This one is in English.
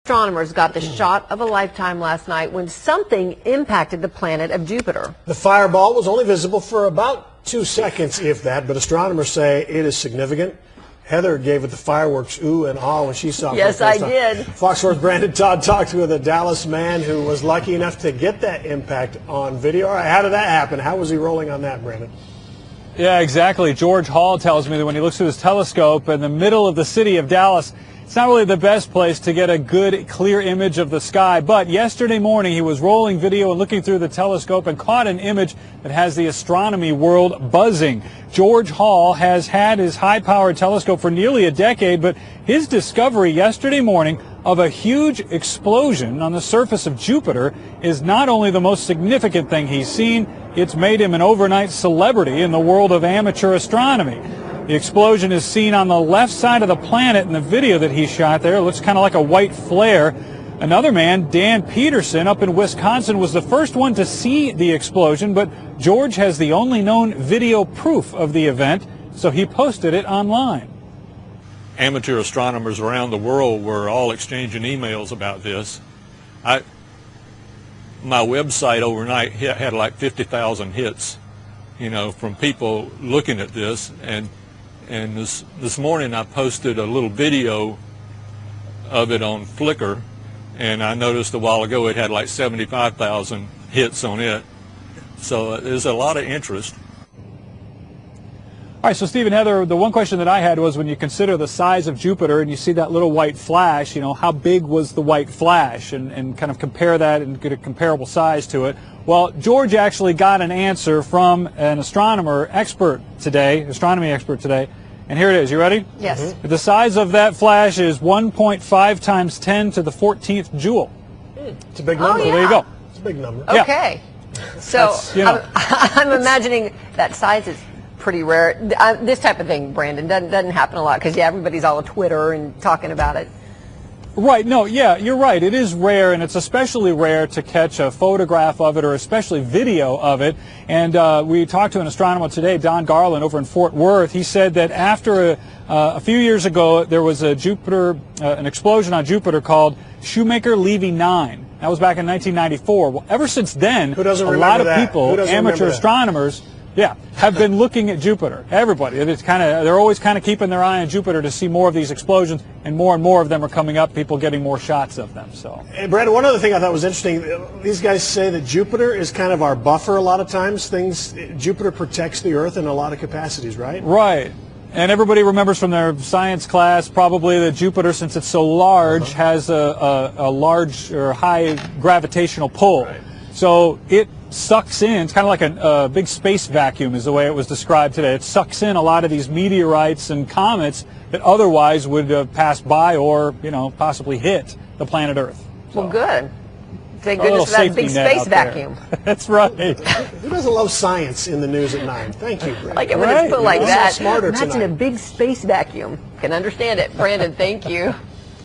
Astronomers got the shot of a lifetime last night when something impacted the planet of Jupiter. The fireball was only visible for about 2 seconds, if that, but astronomers say it is significant. Heather gave it the fireworks ooh and ah when she saw it. Yes, I did. Fox 4's Brandon Todd talked with a Dallas man who was lucky enough to get that impact on video. All right, how did that happen? How was he rolling on that, Brandon? Yeah, exactly. George Hall tells me that when he looks through his telescope in the middle of the city of Dallas, it's not really the best place to get a good, clear image of the sky. But yesterday morning, he was rolling video and looking through the telescope and caught an image that has the astronomy world buzzing. George Hall has had his high-powered telescope for nearly a decade, but his discovery yesterday morning of a huge explosion on the surface of Jupiter is not only the most significant thing he's seen, it's made him an overnight celebrity in the world of amateur astronomy. The explosion is seen on the left side of the planet in the video that he shot there. It looks kind of like a white flare. Another man, Dan Peterson, up in Wisconsin, was the first one to see the explosion, but George has the only known video proof of the event, so he posted it online. Amateur astronomers around the world were all exchanging emails about this. My website overnight had like 50,000 hits, from people looking at this, and this morning I posted a little video of it on Flickr, and I noticed a while ago it had like 75,000 hits on it. So there's a lot of interest. All right, so Steve and Heather, the one question that I had was when you consider the size of Jupiter and you see that little white flash, how big was the white flash, and kind of compare that and get a comparable size to it. Well, George actually got an answer from an astronomy expert today, and here it is. You ready? Yes. The size of that flash is 1.5 times 10 to the 14th joule. It's a big number. Oh, yeah. So there you go. It's a big number. Okay. Yeah. So That's, I'm imagining that size is pretty rare. This type of thing, Brandon, doesn't happen a lot because, everybody's all on Twitter and talking about it. Right. No, yeah, you're right. It is rare, and it's especially rare to catch a photograph of it or especially video of it. And we talked to an astronomer today, Don Garland, over in Fort Worth. He said that after a few years ago, there was a an explosion on Jupiter called Shoemaker-Levy 9. That was back in 1994. Well, ever since then, a lot of people, amateur astronomers, have been looking at Jupiter. Everybody. They're always kind of keeping their eye on Jupiter to see more of these explosions, and more of them are coming up, people getting more shots of them. So, hey, Brandon, one other thing I thought was interesting, these guys say that Jupiter is kind of our buffer a lot of times. Jupiter protects the Earth in a lot of capacities, right? Right. And everybody remembers from their science class probably that Jupiter, since it's so large, has a large or high gravitational pull. Right. So it sucks in. It's kind of like a big space vacuum is the way it was described today. It sucks in a lot of these meteorites and comets that otherwise would pass by or, possibly hit the planet Earth. So, well, good. Thank goodness for that big space vacuum. That's right. Who doesn't love science in the news at 9? Thank you, Brandon. Like it when it's put like that. Smarter Imagine tonight. a big space vacuum. Can understand it. Brandon, thank you.